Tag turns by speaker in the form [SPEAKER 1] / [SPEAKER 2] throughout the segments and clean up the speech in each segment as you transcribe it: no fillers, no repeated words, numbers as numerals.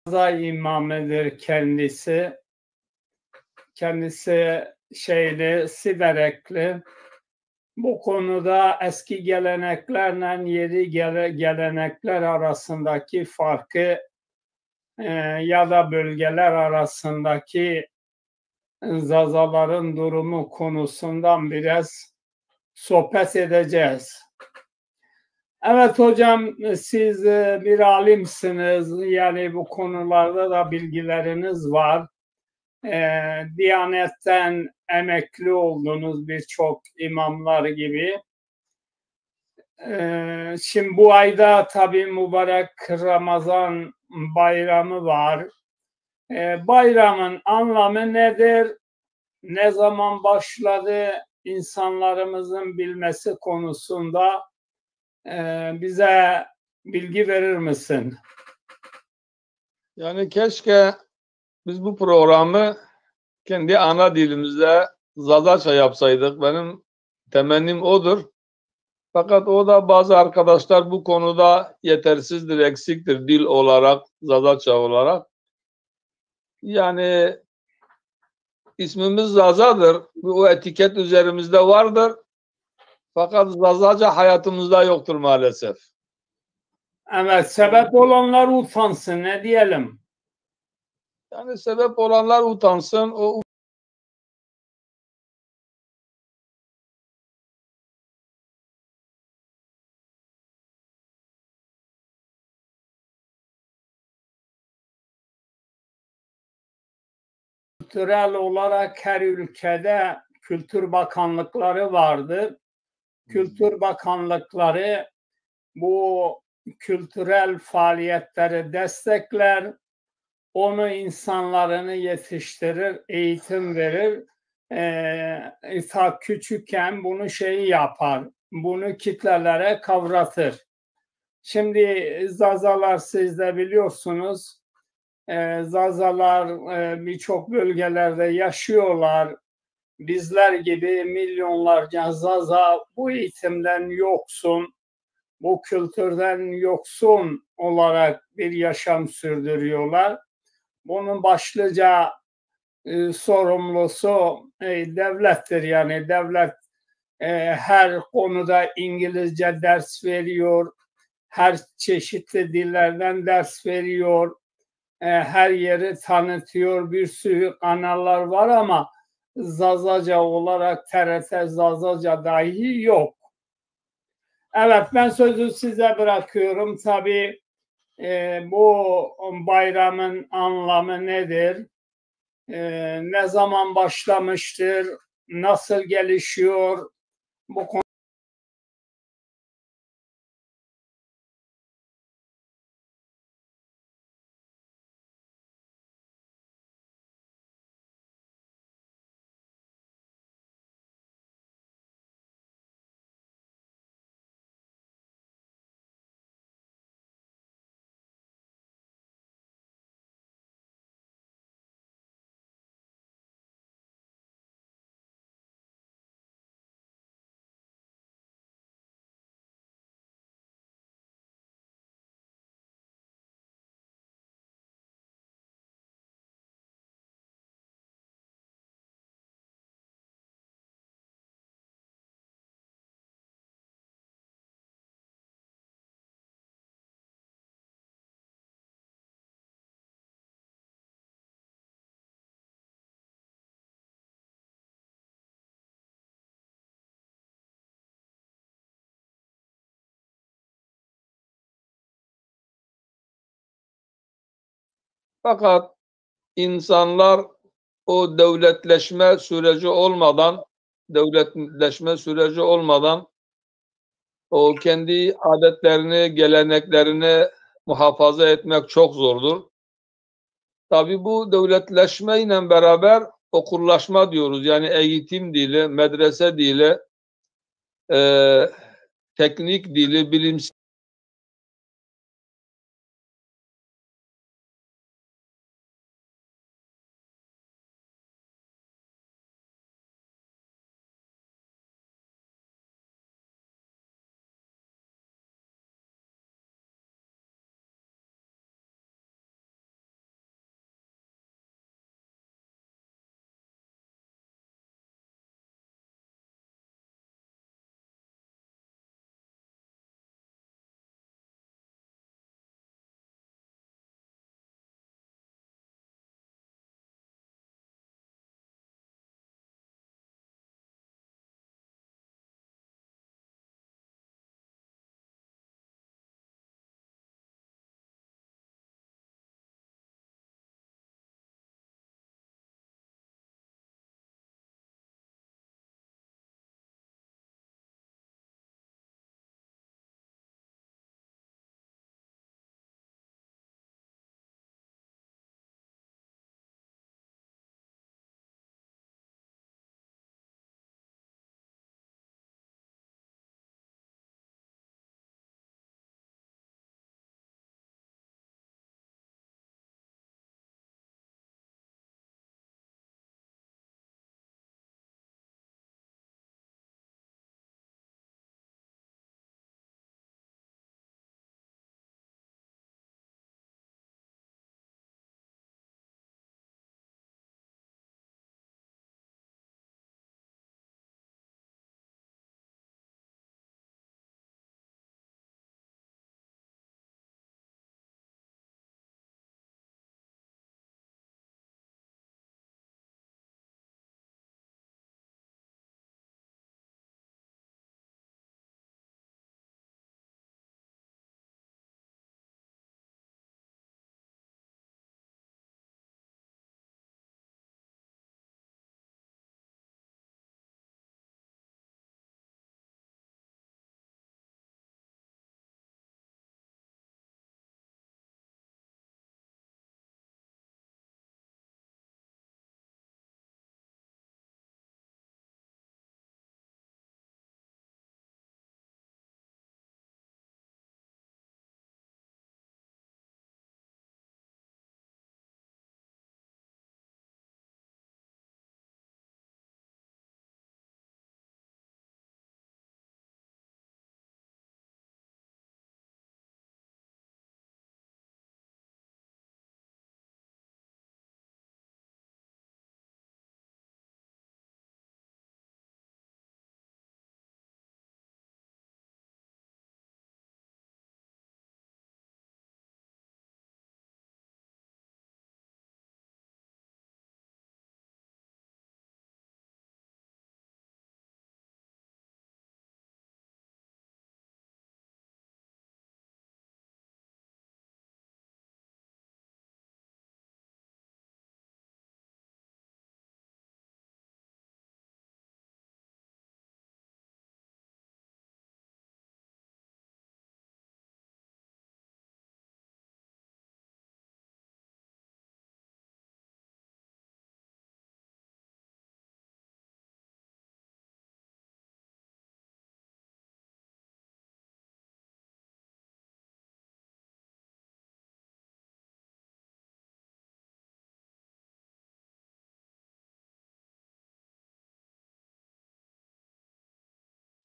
[SPEAKER 1] Zaza imamıdır kendisi. Kendisi Siverekli. Bu konuda eski geleneklerle yeni gelenekler arasındaki farkı ya da bölgeler arasındaki zazaların durumu konusundan biraz sohbet edeceğiz. Evet hocam, siz bir alimsiniz, yani bu konularda da bilgileriniz var. Diyanetten emekli oldunuz birçok imamlar gibi. Şimdi bu ayda tabii mübarek Ramazan bayramı var. Bayramın anlamı nedir? Ne zaman başladı? İnsanlarımızın bilmesi konusunda bize bilgi verir misin?
[SPEAKER 2] Yani keşke biz bu programı kendi ana dilimizde Zazaça yapsaydık. Benim temennim odur. Fakat o da bazı arkadaşlar bu konuda yetersizdir, eksiktir dil olarak, Zazaça olarak. Yani ismimiz Zaza'dır. O etiket üzerimizde vardır. Fakat Zazaca hayatımızda yoktur maalesef.
[SPEAKER 1] Evet, sebep olanlar utansın, ne diyelim?
[SPEAKER 2] Yani sebep olanlar utansın. O
[SPEAKER 1] Kültürel olarak her ülkede kültür bakanlıkları vardır. Kültür bakanlıkları bu kültürel faaliyetleri destekler, onu insanlarını yetiştirir, eğitim verir. Ta küçükken bunu yapar, bunu kitlelere kavratır. Şimdi Zazalar, siz de biliyorsunuz, Zazalar birçok bölgelerde yaşıyorlar. Bizler gibi milyonlarca Zaza bu eğitimden yoksun, bu kültürden yoksun olarak bir yaşam sürdürüyorlar. Bunun başlıca sorumlusu devlettir. Yani devlet her konuda İngilizce ders veriyor, her çeşitli dillerden ders veriyor, her yeri tanıtıyor, bir sürü kanallar var ama Zazaca olarak TRT Zazaca dahi yok. Evet, ben sözü size bırakıyorum. Tabii bu bayramın anlamı nedir? Ne zaman başlamıştır? Nasıl gelişiyor? Bu konu.
[SPEAKER 2] Fakat insanlar o devletleşme süreci olmadan o kendi adetlerini, geleneklerini muhafaza etmek çok zordur. Tabii bu devletleşmeyle beraber okullaşma diyoruz. Yani eğitim dili, medrese dili, teknik dili, bilimsel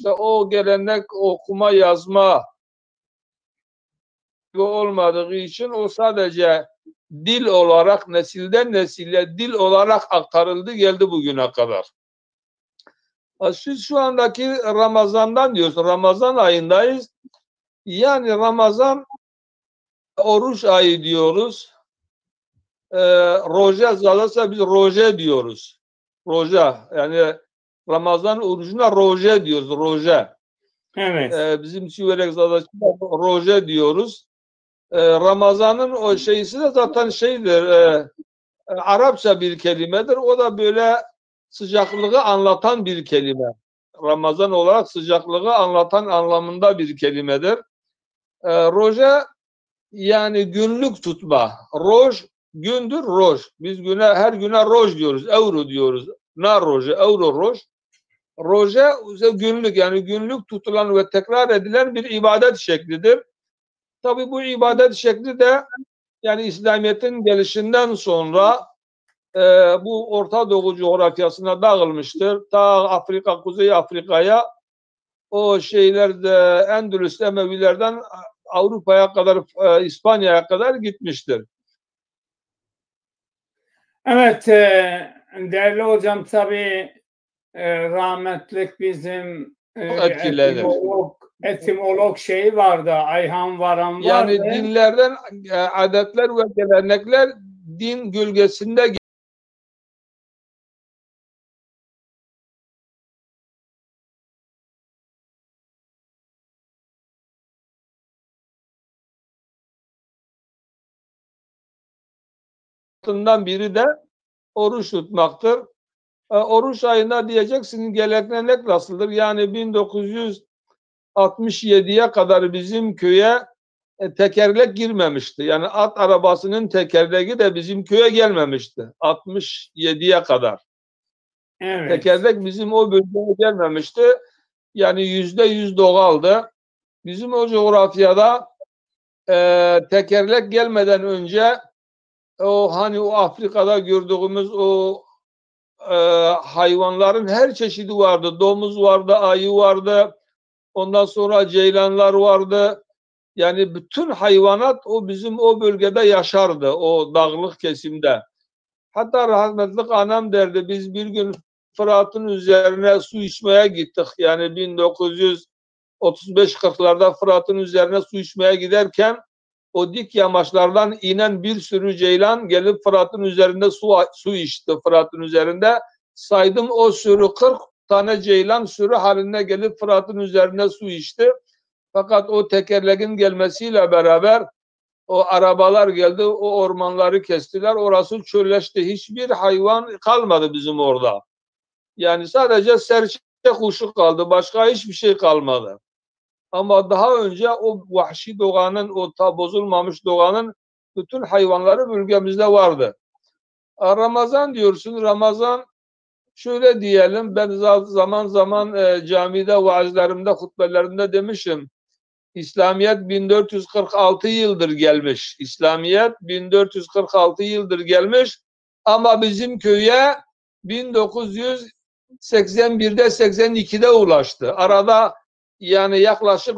[SPEAKER 2] İşte o gelenek okuma yazma olmadığı için o sadece dil olarak nesilden nesile dil olarak aktarıldı geldi bugüne kadar. Siz şu andaki Ramazan'dan diyorsunuz. Ramazan ayındayız. Yani Ramazan oruç ayı diyoruz. Roje zaten biz roje diyoruz. Roje yani Ramazan orucuna roje diyoruz. Roje.
[SPEAKER 1] Evet.
[SPEAKER 2] Bizim çiverek zaten roje diyoruz. Ramazan'ın o şeysi de zaten şeydir. Arapça bir kelimedir. O da böyle sıcaklığı anlatan bir kelime. Ramazan olarak sıcaklığı anlatan anlamında bir kelimedir. Roje yani günlük tutma. Roj gündür roj. Biz her güne roj diyoruz. Euro diyoruz. Na roje, euro roj. Roje günlük yani günlük tutulan ve tekrar edilen bir ibadet şeklidir. Tabi bu ibadet şekli de yani İslamiyet'in gelişinden sonra bu Orta Doğu coğrafyasına dağılmıştır. Ta Afrika, Kuzey Afrika'ya o şeyler de Endülüs Emevilerden Avrupa'ya kadar, İspanya'ya kadar gitmiştir.
[SPEAKER 1] Evet, değerli hocam tabii rahmetlik bizim
[SPEAKER 2] Etkilenir.
[SPEAKER 1] etimolog şeyi vardı, Ayhan Varan vardı.
[SPEAKER 2] Yani dinlerden adetler ve gelenekler din gölgesinde biri de oruç tutmaktır. Oruç ayında diyeceksin gelenek nasıldır? Yani 1967'ye kadar bizim köye tekerlek girmemişti. Yani at arabasının tekerleği de bizim köye gelmemişti. 67'ye kadar.
[SPEAKER 1] Evet.
[SPEAKER 2] Tekerlek bizim o bölgeye gelmemişti. Yani %100 doğaldı. Bizim o coğrafyada tekerlek gelmeden önce o Afrika'da gördüğümüz o hayvanların her çeşidi vardı. Domuz vardı, ayı vardı. Ondan sonra ceylanlar vardı. Yani bütün hayvanat o bizim o bölgede yaşardı. O dağlık kesimde. Hatta rahmetli anam derdi biz bir gün Fırat'ın üzerine su içmeye gittik. Yani 1935-40'larda Fırat'ın üzerine su içmeye giderken o dik yamaçlardan inen bir sürü ceylan gelip Fırat'ın üzerinde su içti Fırat'ın üzerinde. Saydım o sürü 40 tane ceylan sürü halinde gelip Fırat'ın üzerine su içti. Fakat o tekerleğin gelmesiyle beraber o arabalar geldi, o ormanları kestiler. Orası çölleşti. Hiçbir hayvan kalmadı bizim orada. Yani sadece serçe kuşu kaldı. Başka hiçbir şey kalmadı. Ama daha önce o vahşi doğanın, o bozulmamış doğanın bütün hayvanları bölgemizde vardı. Ramazan diyorsun. Ramazan şöyle diyelim. Ben zaman zaman camide, vaazlarımda, hutbelerimde demişim. İslamiyet 1446 yıldır gelmiş. İslamiyet 1446 yıldır gelmiş. Ama bizim köye 1981'de 82'de ulaştı. Arada yani yaklaşık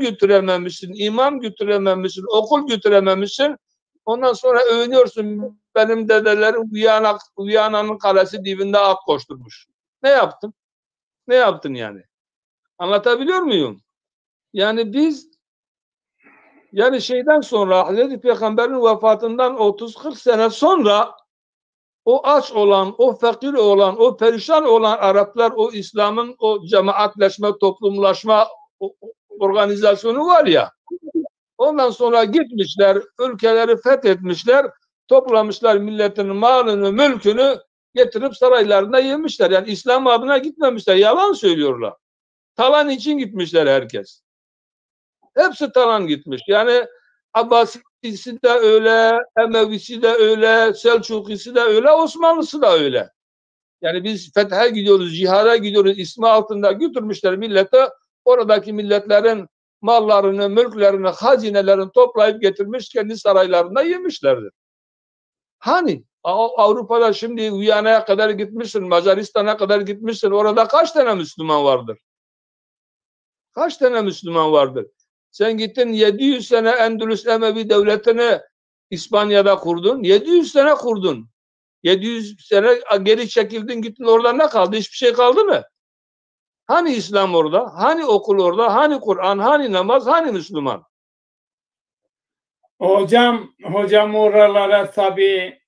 [SPEAKER 2] götürememişsin, imam götürememişsin, okul götürememişsin. Ondan sonra övünüyorsun, benim dedelerim Viyana'nın kalesi dibinde ak koşturmuş. Ne yaptın? Ne yaptın yani? Anlatabiliyor muyum? Yani biz şeyden sonra Hazreti Peygamber'in vefatından 30-40 sene sonra o aç olan, o fakir olan, o perişan olan Araplar, o İslam'ın o cemaatleşme, toplumlaşma organizasyonu var ya, ondan sonra gitmişler, ülkeleri fethetmişler, toplamışlar milletin malını, mülkünü getirip saraylarına yemişler. Yani İslam adına gitmemişler, yalan söylüyorlar. Talan için gitmişler herkes. Hepsi talan gitmiş. Yani Abbasisi de öyle, Emevisi de öyle, Selçukisi de öyle, Osmanlısı da öyle. Yani biz fethe gidiyoruz, cihada gidiyoruz, ismi altında götürmüşler millete. Oradaki milletlerin mallarını, mülklerini, hazinelerini toplayıp getirmiş, kendi saraylarında yemişlerdir. Hani Avrupa'da şimdi Viyana'ya kadar gitmişsin, Macaristan'a kadar gitmişsin. Orada kaç tane Müslüman vardır? Kaç tane Müslüman vardır? Sen gittin 700 sene Endülüs Emevi devletini İspanya'da kurdun. 700 sene kurdun. 700 sene geri çekildin gittin, orada ne kaldı? Hiçbir şey kaldı mı? Hani İslam orada? Hani okul orada? Hani Kur'an? Hani namaz? Hani Müslüman?
[SPEAKER 1] Hocam oralara tabii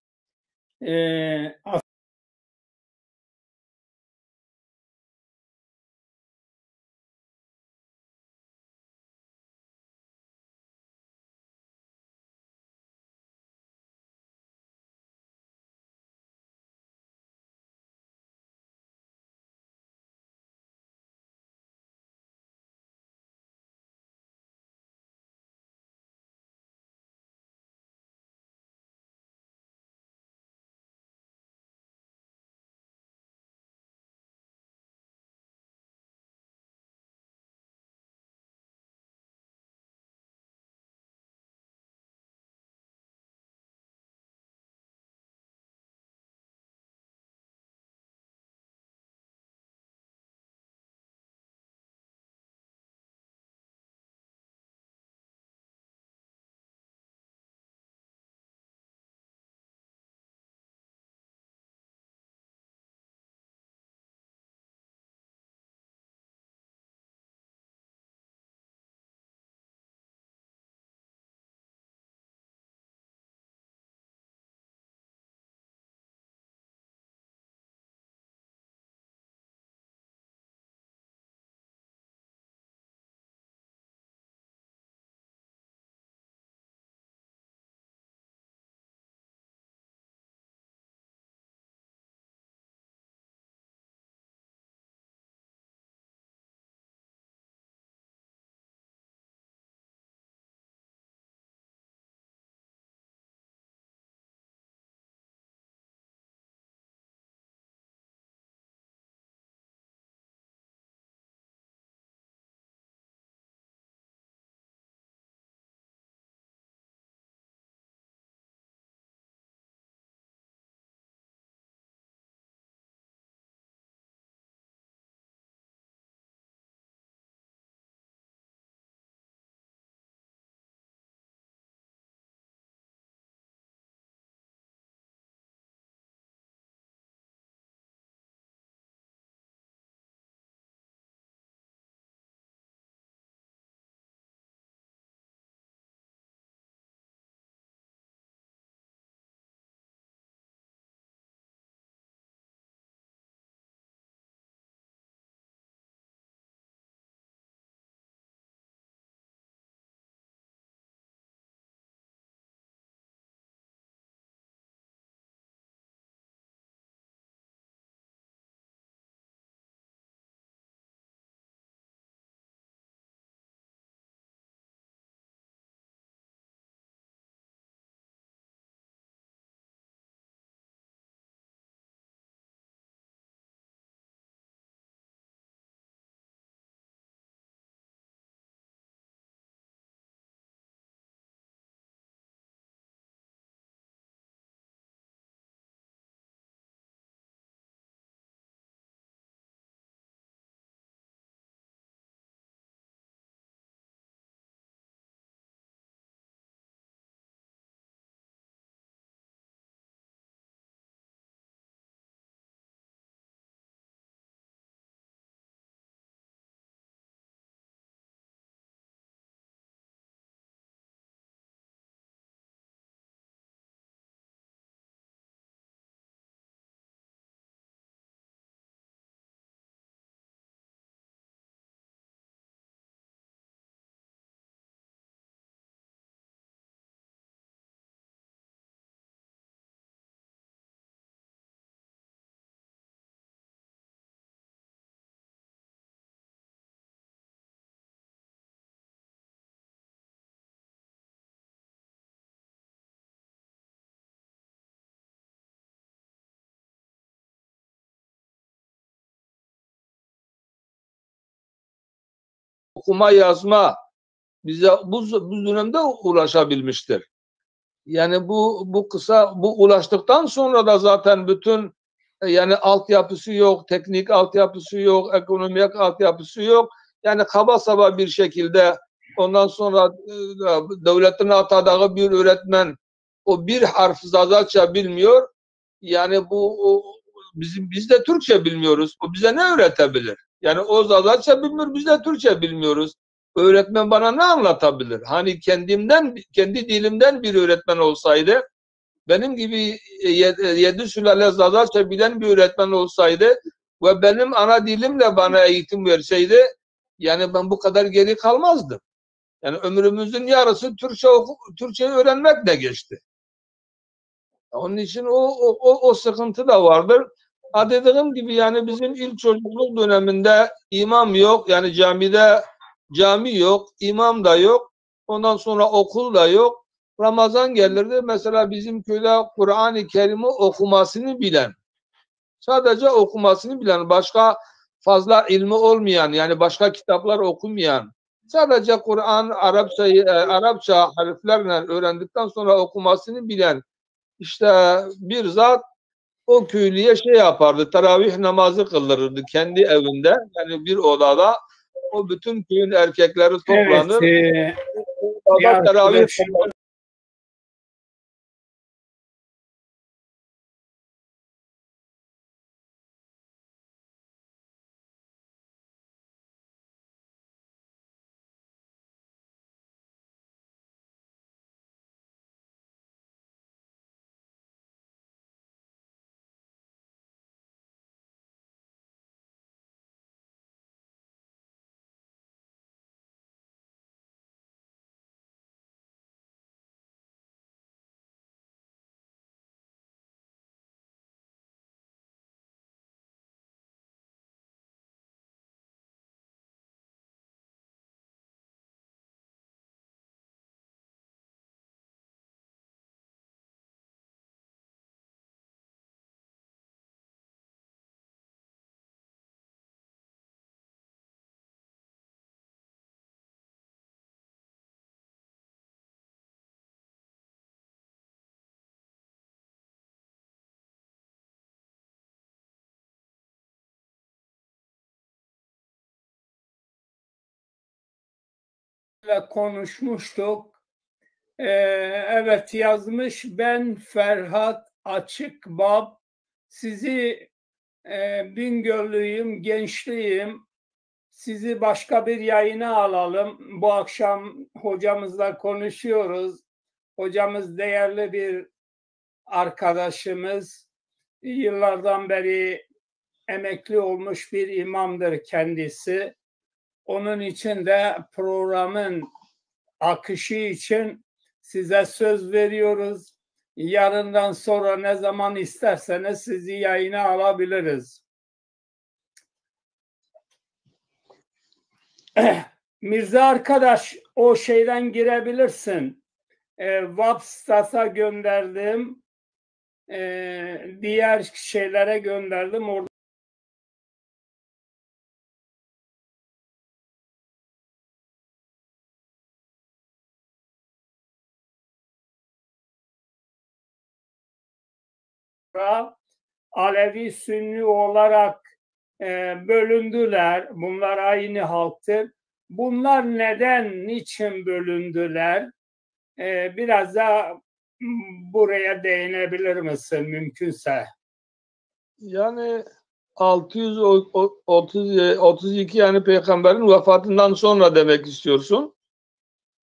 [SPEAKER 2] okuma yazma bize bu dönemde ulaşabilmiştir. Yani bu ulaştıktan sonra da zaten bütün yani altyapısı yok, teknik altyapısı yok, ekonomik altyapısı yok. Yani kaba saba bir şekilde ondan sonra devletin atadığı bir öğretmen o bir harf Zazaça bilmiyor. Yani biz de Türkçe bilmiyoruz. O bize ne öğretebilir? Yani o Zazaça bilmiyor, biz de Türkçe bilmiyoruz. Öğretmen bana ne anlatabilir? Hani kendi dilimden bir öğretmen olsaydı, benim gibi yedi sülale Zazaça bilen bir öğretmen olsaydı ve benim ana dilimle bana eğitim verseydi, yani ben bu kadar geri kalmazdım. Yani ömrümüzün yarısı Türkçe öğrenmekle geçti. Onun için o sıkıntı da vardır. Dediğim gibi yani bizim ilk çocukluk döneminde imam yok. Yani cami yok, imam da yok. Ondan sonra okul da yok. Ramazan gelirdi. Mesela bizim köyde Kur'an-ı Kerim'i okumasını bilen, sadece okumasını bilen, başka fazla ilmi olmayan, yani başka kitaplar okumayan, sadece Kur'an Arapça harflerle öğrendikten sonra okumasını bilen işte bir zat o köylüye şey yapardı, teravih namazı kıldırırdı kendi evinde, yani bir odada. O bütün köyün erkekleri toplanır.
[SPEAKER 1] Evet,
[SPEAKER 2] Odada teravih
[SPEAKER 1] konuşmuştuk. Evet, yazmış. Ben Ferhat Açıkbab. Sizi Bingöllüyüm, gençliyim. Sizi başka bir yayına alalım. Bu akşam hocamızla konuşuyoruz. Hocamız değerli bir arkadaşımız. Yıllardan beri emekli olmuş bir imamdır kendisi. Onun için de programın akışı için size söz veriyoruz. Yarından sonra ne zaman isterseniz sizi yayına alabiliriz. Mirza arkadaş, o şeyden girebilirsin. WhatsApp'a gönderdim. Diğer şeylere gönderdim. Orada Alevi Sünni olarak bölündüler. Bunlar aynı halktır. Bunlar neden, niçin bölündüler? Biraz da buraya değinebilir misin mümkünse?
[SPEAKER 2] Yani 632 yani peygamberin vefatından sonra demek istiyorsun.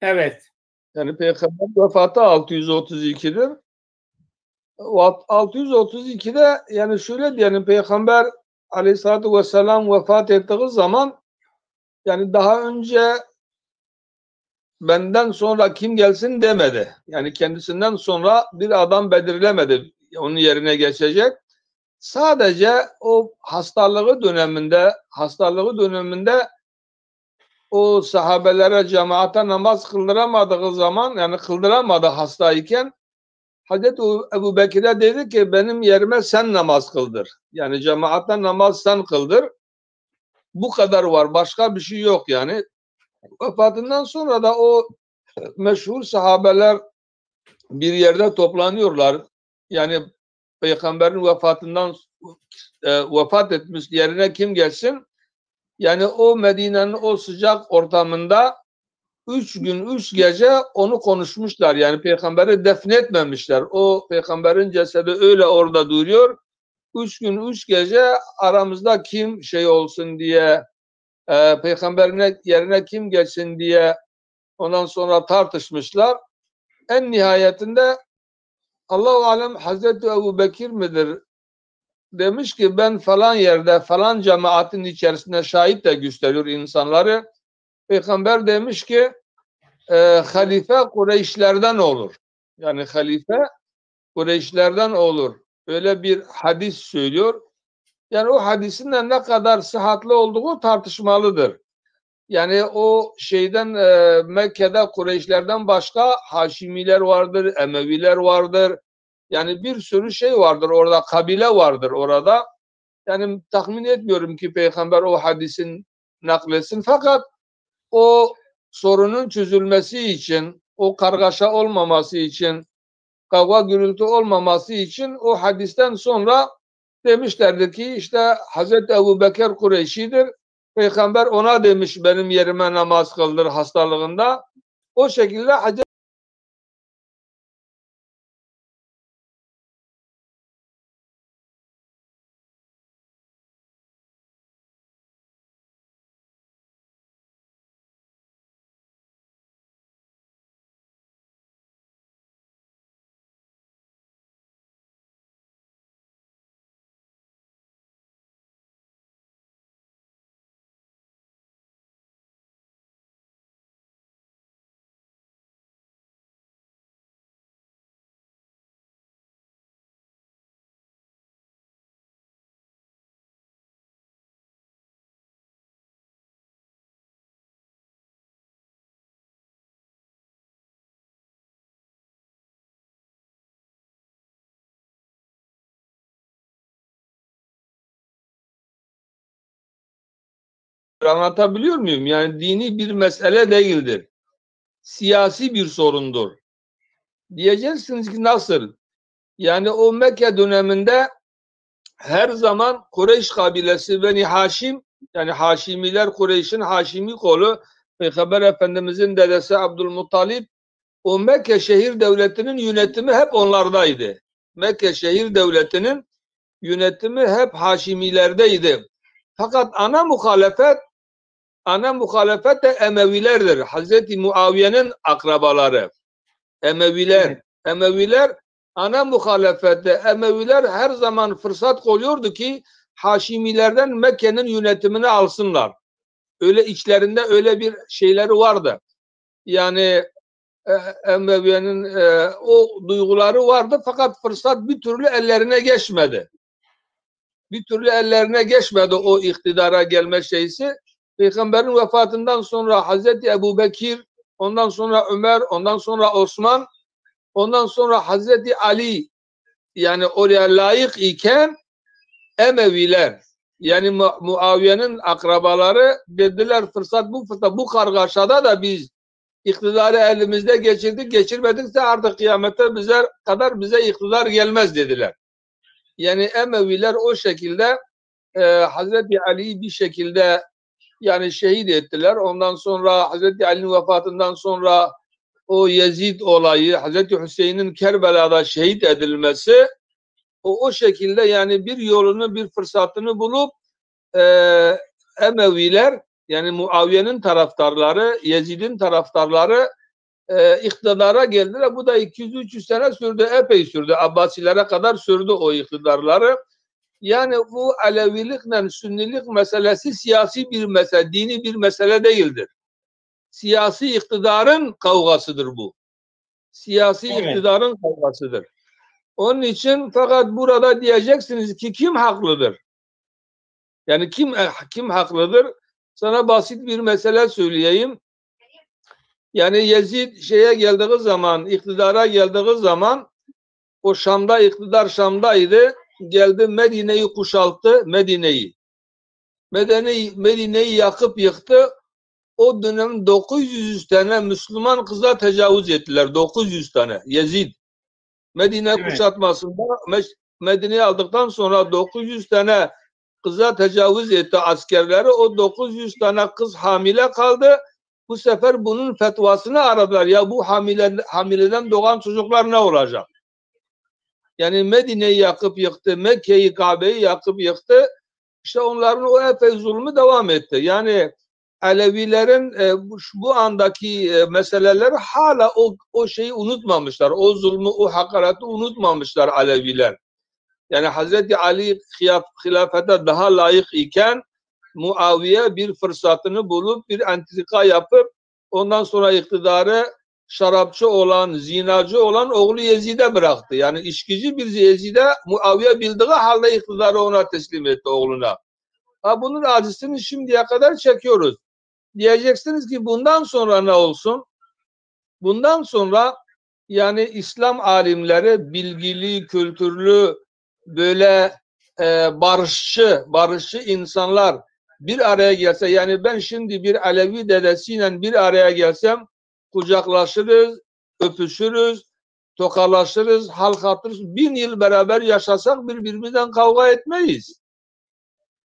[SPEAKER 1] Evet.
[SPEAKER 2] Yani peygamber vefatı 632'dir. 632'de yani şöyle diyelim, peygamber aleyhissalatü vesselam vefat ettiği zaman yani daha önce benden sonra kim gelsin demedi. Yani kendisinden sonra bir adam belirlemedi onun yerine geçecek. Sadece o hastalığı döneminde o sahabelere, cemaate namaz kıldıramadığı zaman, yani kıldıramadı hastayken, Hazreti Ebu Bekir'e dedi ki benim yerime sen namaz kıldır. Yani cemaatten namaz sen kıldır. Bu kadar var. Başka bir şey yok yani. Vefatından sonra da o meşhur sahabeler bir yerde toplanıyorlar. Yani Peygamberin vefatından vefat etmiş yerine kim gelsin? Yani o Medine'nin o sıcak ortamında 3 gün 3 gece onu konuşmuşlar. Yani Peygamberi defnetmemişler. O Peygamberin cesedi öyle orada duruyor. 3 gün 3 gece aramızda kim şey olsun diye Peygamberin yerine kim geçsin diye ondan sonra tartışmışlar. En nihayetinde Allah-u Alem Hazreti Ebu Bekir midir? Demiş ki ben falan yerde falan cemaatin içerisinde şahit de gösteriyor insanları. Peygamber demiş ki halife Kureyşlerden olur. Yani halife Kureyşlerden olur. Öyle bir hadis söylüyor. Yani o hadisin de ne kadar sıhhatli olduğu tartışmalıdır. Yani o şeyden Mekke'de Kureyşlerden başka Haşimiler vardır, Emeviler vardır. Yani bir sürü şey vardır orada, kabile vardır orada. Yani tahmin etmiyorum ki Peygamber o hadisin nakletsin. Fakat o sorunun çözülmesi için, o kargaşa olmaması için, kavga gürültü olmaması için o hadisten sonra demişlerdi ki işte Hazreti Ebu Bekir Kureyşidir. Peygamber ona demiş benim yerime namaz kıldır hastalığında. O şekilde Hazreti anlatabiliyor muyum? Yani dini bir mesele değildir. Siyasi bir sorundur. Diyeceksiniz ki nasıl? Yani o Mekke döneminde her zaman Kureyş kabilesi Beni Haşim, yani Haşimiler Kureyş'in Haşimi kolu Peygamber Efendimizin dedesi Abdülmuttalip, o Mekke şehir devletinin yönetimi hep onlardaydı. Mekke şehir devletinin yönetimi hep Haşimilerdeydi. Fakat ana muhalefet de Emevilerdir. Hazreti Muaviye'nin akrabaları. Emeviler. Evet. Emeviler ana muhalefette. Emeviler her zaman fırsat koyuyordu ki Haşimilerden Mekke'nin yönetimini alsınlar. Öyle içlerinde öyle bir şeyleri vardı. Yani Emeviye'nin o duyguları vardı fakat fırsat bir türlü ellerine geçmedi. Bir türlü ellerine geçmedi o iktidara gelme şeysi. Peygamberin vefatından sonra Hazreti Ebu Bekir, ondan sonra Ömer, ondan sonra Osman, ondan sonra Hazreti Ali yani oraya layık iken Emeviler yani Muaviye'nin akrabaları dediler fırsat bu kargaşada da biz iktidarı elimizde geçirdik geçirmedikse artık kıyamete bize iktidar gelmez dediler. Yani Emeviler o şekilde Hazreti Ali'yi bir şekilde yani şehit ettiler. Ondan sonra Hazreti Ali'nin vefatından sonra o Yezid olayı, Hazreti Hüseyin'in Kerbela'da şehit edilmesi o şekilde yani bir yolunu bir fırsatını bulup Emeviler yani Muaviye'nin taraftarları, Yezid'in taraftarları iktidara geldiler. Bu da 200-300 sene sürdü, epey sürdü. Abbasilere kadar sürdü o iktidarları. Yani bu Alevilikle Sünnilik meselesi siyasi bir mesele, dini bir mesele değildir. Siyasi iktidarın kavgasıdır bu. Siyasi iktidarın kavgasıdır. Onun için fakat burada diyeceksiniz ki kim haklıdır? Yani kim haklıdır? Sana basit bir mesele söyleyeyim. Yani Yezid iktidara geldiği zaman o iktidar Şam'daydı. Geldi Medine'yi kuşalttı. Medine'yi yakıp yıktı. o dönem 900 tane Müslüman kıza tecavüz ettiler. 900 tane. Yezid. Medine kuşatmasında Medine'yi aldıktan sonra 900 tane kıza tecavüz etti askerleri. O 900 tane kız hamile kaldı. Bu sefer bunun fetvasını aradılar. Ya bu hamileden doğan çocuklar ne olacak? Yani Medine'yi yakıp yıktı, Mekke'yi, Kabe'yi yakıp yıktı. İşte onların o epey zulmü devam etti. Yani Alevilerin bu andaki meseleleri hala o şeyi unutmamışlar. O zulmü, o hakareti unutmamışlar Aleviler. Yani Hazreti Ali hilafete daha layık iken Muaviye bir fırsatını bulup bir entrika yapıp ondan sonra iktidarı şarapçı olan, zinacı olan oğlu Yezid'e bıraktı. Yani içkici bir Yezid'e Muaviye bildiği halde iktidarı ona teslim etti, oğluna. Bunun acısını şimdiye kadar çekiyoruz. Diyeceksiniz ki bundan sonra ne olsun? Bundan sonra yani İslam alimleri bilgili, kültürlü, böyle barışçı insanlar bir araya gelse, yani ben şimdi bir Alevi dedesiyle bir araya gelsem kucaklaşırız, öpüşürüz, tokalaşırız, halk hatırız. 1000 yıl beraber yaşasak birbirimizden kavga etmeyiz.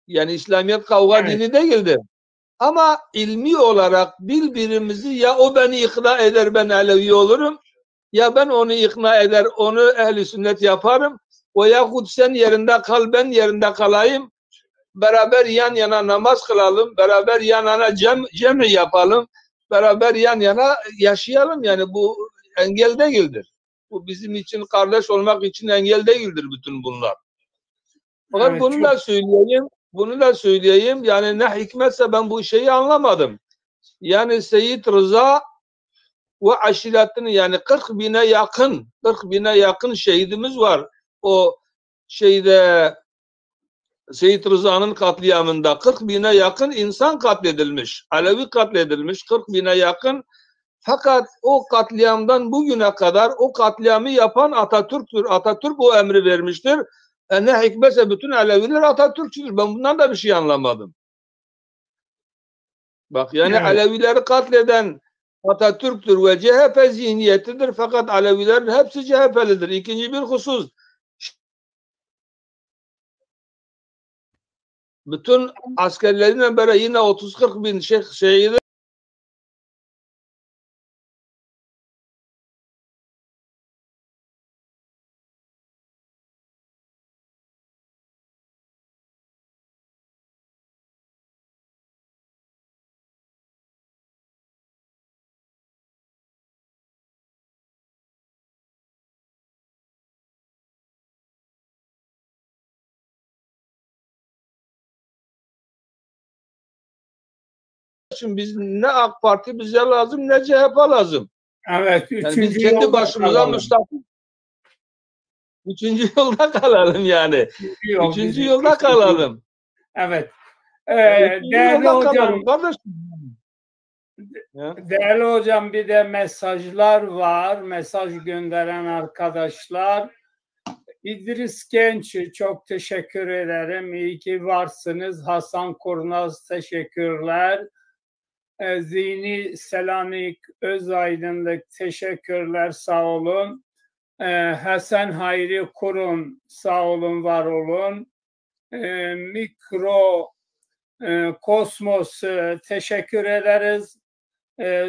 [SPEAKER 2] Yani İslamiyet kavga dini değildir. Ama ilmi olarak birbirimizi, ya o beni ikna eder ben Alevi olurum, ya ben onu ikna eder onu ehli sünnet yaparım, veyahut sen yerinde kal ben yerinde kalayım, beraber yan yana namaz kılalım, beraber yan yana cemi yapalım, beraber yan yana yaşayalım. Yani bu engel değildir. Bu bizim için, kardeş olmak için engel değildir bütün bunlar. Fakat evet, bunu da söyleyeyim. Yani ne hikmetse ben bu şeyi anlamadım. Yani Seyyid Rıza ve aşiretini, yani 40 bine yakın şehidimiz var. O şeyde Seyyid Rıza'nın katliamında 40 bine yakın insan katledilmiş. Alevi katledilmiş 40 bine yakın. Fakat o katliamdan bugüne kadar o katliamı yapan Atatürk'tür. Atatürk o emri vermiştir. Ne hikmetse bütün Aleviler Atatürkçüdür. Ben bundan da bir şey anlamadım. Bak yani evet, Alevileri katleden Atatürk'tür ve CHP zihniyetidir. Fakat Alevilerin hepsi CHP'lidir. İkinci bir husus. Bütün askerlerinden beri yine 30-40 bin şehidi için biz ne AK Parti bize lazım ne CHP lazım.
[SPEAKER 1] Evet.
[SPEAKER 2] Yani biz kendi başımıza müstakil. Üçüncü yolda kalalım yani. Üçüncü yolda kalalım.
[SPEAKER 1] Evet. Değerli hocam. Değerli hocam, bir de mesajlar var. Mesaj gönderen arkadaşlar. İdris Genç, çok teşekkür ederim. İyi ki varsınız. Hasan Kurnaz, teşekkürler. Zihni Selanik Özaydınlık, teşekkürler, sağ olun. Hasan Hayri Kurum, sağ olun, var olun. Mikro Kosmos, teşekkür ederiz.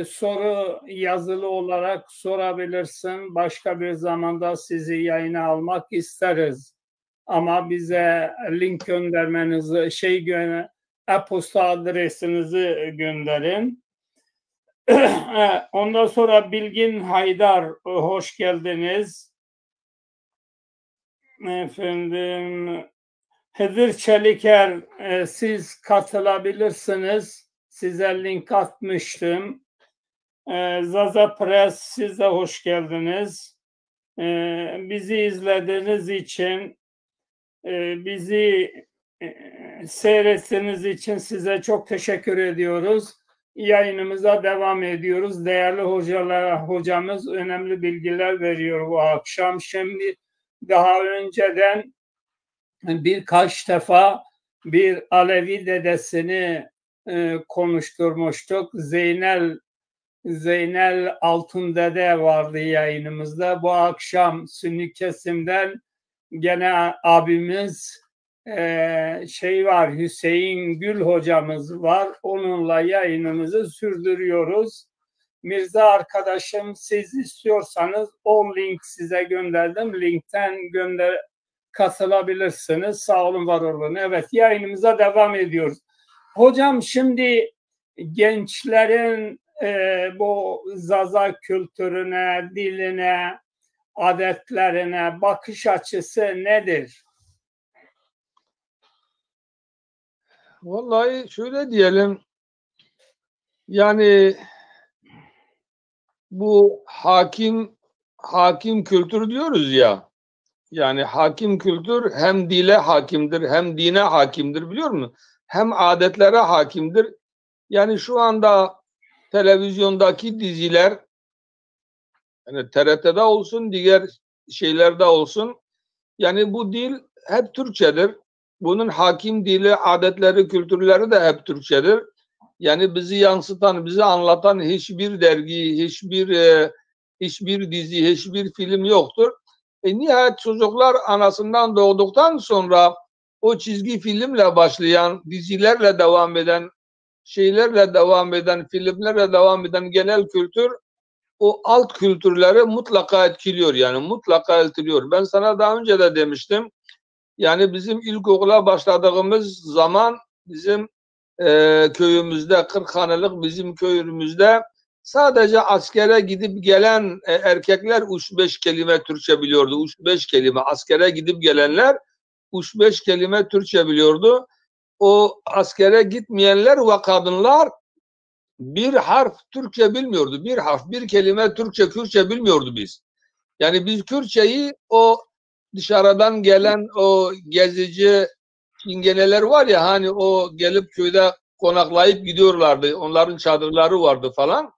[SPEAKER 1] Soru yazılı olarak sorabilirsin. Başka bir zamanda sizi yayına almak isteriz. Ama bize link göndermenizi, e-posta adresinizi gönderin. Ondan sonra Bilgin Haydar, hoş geldiniz. Efendim, Hıdır Çeliker, siz katılabilirsiniz. Size link atmıştım. Zaza Press, siz de hoş geldiniz. Bizi izlediğiniz için, bizi seyrettiğiniz için size çok teşekkür ediyoruz. Yayınımıza devam ediyoruz. Değerli hocamız önemli bilgiler veriyor bu akşam. Şimdi daha önceden birkaç defa bir Alevi dedesini konuşturmuştuk. Zeynel Altundede vardı yayınımızda. Bu akşam Sünni kesimden gene abimiz var, Hüseyin Gül hocamız var. Onunla yayınımızı sürdürüyoruz. Mirza arkadaşım, siz istiyorsanız o link size gönderdim. Linkten katılabilirsiniz. Sağ olun, var olun. Evet, yayınımıza devam ediyoruz. Hocam, şimdi gençlerin bu Zaza kültürüne, diline, adetlerine bakış açısı nedir?
[SPEAKER 2] Vallahi şöyle diyelim, yani bu hakim kültür diyoruz ya, yani hakim kültür hem dile hakimdir, hem dine hakimdir, biliyor musun? Hem adetlere hakimdir. Yani şu anda televizyondaki diziler, yani TRT'de olsun, diğer şeylerde olsun, yani bu dil hep Türkçedir. Bunun hakim dili, adetleri, kültürleri de hep Türkçedir. Yani bizi yansıtan, bizi anlatan hiçbir dergi, hiçbir dizi, hiçbir film yoktur. Nihayet çocuklar anasından doğduktan sonra o çizgi filmle başlayan, dizilerle devam eden, şeylerle devam eden, filmlerle devam eden genel kültür o alt kültürleri mutlaka etkiliyor, yani mutlaka etkiliyor. Ben sana daha önce de demiştim. Yani bizim ilkokula başladığımız zaman bizim köyümüzde, Kırkhanelik bizim köyümüzde sadece askere gidip gelen erkekler 3-5 kelime Türkçe biliyordu. 3-5 kelime askere gidip gelenler 3-5 kelime Türkçe biliyordu. O askere gitmeyenler ve kadınlar bir harf Türkçe bilmiyordu. Bir harf, bir kelime Türkçe, Kürtçe bilmiyordu biz. Yani biz Kürtçeyi o dışarıdan gelen o gezici çingeneler var ya, hani o gelip köyde konaklayıp gidiyorlardı. Onların çadırları vardı falan.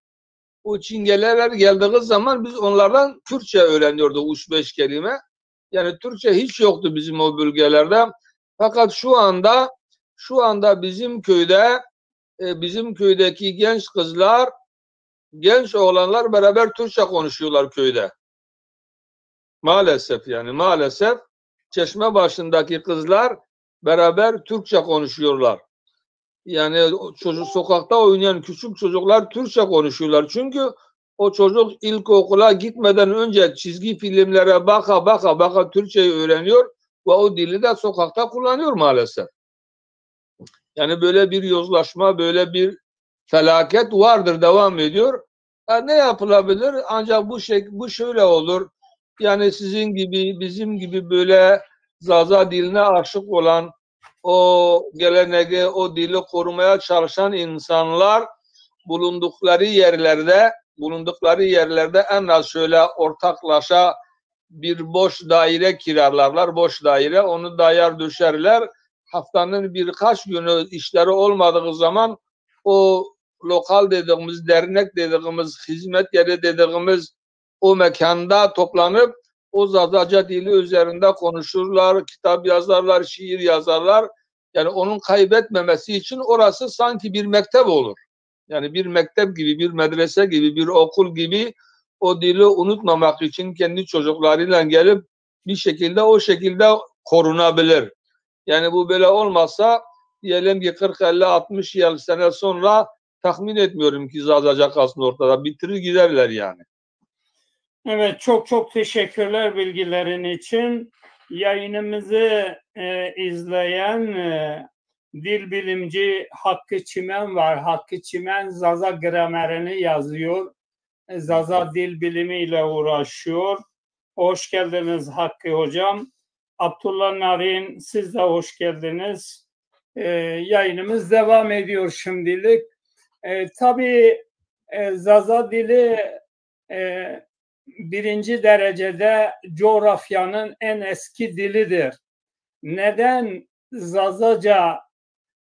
[SPEAKER 2] O çingeneler geldiği zaman biz onlardan Kürtçe öğreniyorduk 3-5 kelime. Yani Türkçe hiç yoktu bizim o bölgelerde. Fakat şu anda bizim köydeki genç kızlar, genç oğlanlar beraber Türkçe konuşuyorlar köyde. Maalesef, yani maalesef çeşme başındaki kızlar beraber Türkçe konuşuyorlar. Yani sokakta oynayan küçük çocuklar Türkçe konuşuyorlar. Çünkü o çocuk ilkokula gitmeden önce çizgi filmlere baka Türkçeyi öğreniyor ve o dili de sokakta kullanıyor maalesef. Yani böyle bir yozlaşma, böyle bir felaket vardır, devam ediyor. Ne yapılabilir? Ancak bu şöyle olur. Yani sizin gibi, bizim gibi böyle Zaza diline aşık olan, o geleneği, o dili korumaya çalışan insanlar bulundukları yerlerde en az şöyle ortaklaşa bir boş daire kiralarlar, boş daire, onu dayar düşerler. Haftanın birkaç günü işleri olmadığı zaman o lokal dediğimiz, dernek dediğimiz, hizmet yeri dediğimiz o mekanda toplanıp o Zazaca dili üzerinde konuşurlar, kitap yazarlar, şiir yazarlar. Yani onun kaybetmemesi için orası sanki bir mektep olur. Yani bir mektep gibi, bir medrese gibi, bir okul gibi o dili unutmamak için kendi çocuklarıyla gelip bir şekilde o şekilde korunabilir. Yani bu böyle olmazsa diyelim ki 40-50-60 yıl sene sonra tahmin etmiyorum ki Zazaca kalsın ortada. Bitirir giderler yani.
[SPEAKER 1] Evet, çok teşekkürler bilgilerin için. Yayınımızı izleyen dil bilimci Hakkı Çimen var. Hakkı Çimen Zaza gramerini yazıyor. Zaza dil bilimiyle uğraşıyor. Hoş geldiniz Hakkı Hocam. Abdullah Narin, siz de hoş geldiniz. Yayınımız devam ediyor şimdilik. Tabii Zaza dili birinci derecede coğrafyanın en eski dilidir. Neden Zazaca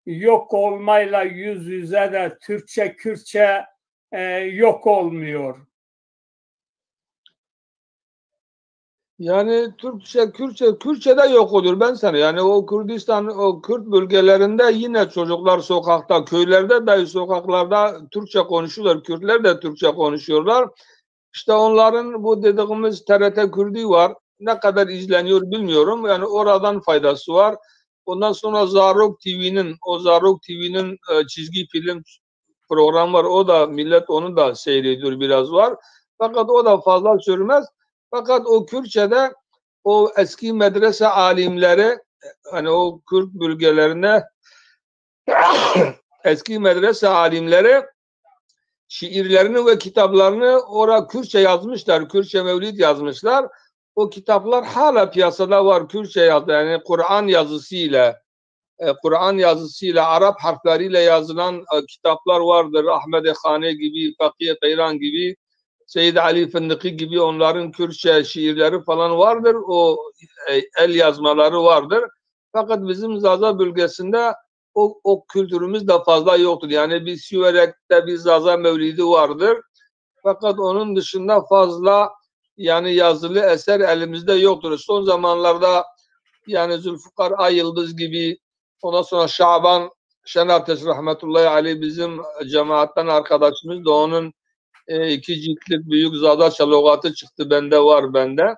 [SPEAKER 1] yok olmayla yüz yüze de Türkçe, Kürtçe yok olmuyor?
[SPEAKER 2] Yani Türkçe, Kürtçe de yok oluyor ben sana. Yani o Kürdistan, o Kürt bölgelerinde yine çocuklar sokakta, köylerde dahi sokaklarda Türkçe konuşuyorlar. Kürtler de Türkçe konuşuyorlar. İşte onların bu dediğimiz TRT Kürdi var. Ne kadar izleniyor bilmiyorum. Yani oradan faydası var. Ondan sonra Zarok TV'nin çizgi film programı var. O da millet onu da seyrediyor biraz var. Fakat o da fazla sürmez. Fakat o Kürtçe'de o eski medrese alimleri hani o Kürt bölgelerine eski medrese alimleri şiirlerini ve kitaplarını orada Kürtçe yazmışlar. Kürtçe mevlid yazmışlar. O kitaplar hala piyasada var. Kürtçe yazdı. Yani Kur'an yazısıyla, Arap harfleriyle yazılan kitaplar vardır. Ahmed Khane gibi, Fakih Kayran gibi, Seyyid Ali Fındıkı gibi onların Kürtçe şiirleri falan vardır. O el yazmaları vardır. Fakat bizim Zaza bölgesinde o kültürümüz de fazla yoktur. Yani bir Siverek'te bir Zaza mevlidi vardır. Fakat onun dışında fazla yani yazılı eser elimizde yoktur. Son zamanlarda yani Zülfikar Ayıldız gibi ondan sonra Şaban Şenateş rahmetullahi aleyh bizim cemaatten arkadaşımız da onun 2 ciltlik büyük Zadaça lügatı çıktı. Bende.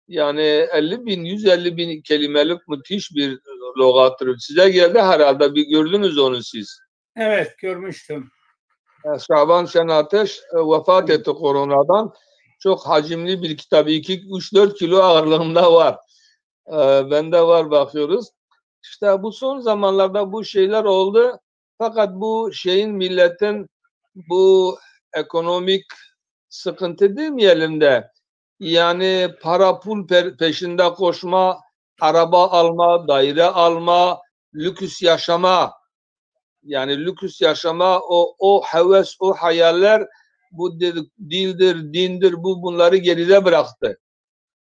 [SPEAKER 2] Yani 150 bin kelimelik müthiş bir lügattır. Size geldi herhalde. Bir gördünüz onu siz.
[SPEAKER 1] Evet, görmüştüm.
[SPEAKER 2] Şaban Şenateş vefat etti koronadan. Çok hacimli bir kitap. 2-3-4 kilo ağırlığında var. Bende var bakıyoruz. İşte bu son zamanlarda bu şeyler oldu. Fakat bu şeyin milletin bu ekonomik sıkıntı demeyelim de yani para pul peşinde koşma, araba alma, daire alma, lüks yaşama yani lüks yaşama o heves, o hayaller bu dildir, dindir bunları geride bıraktı.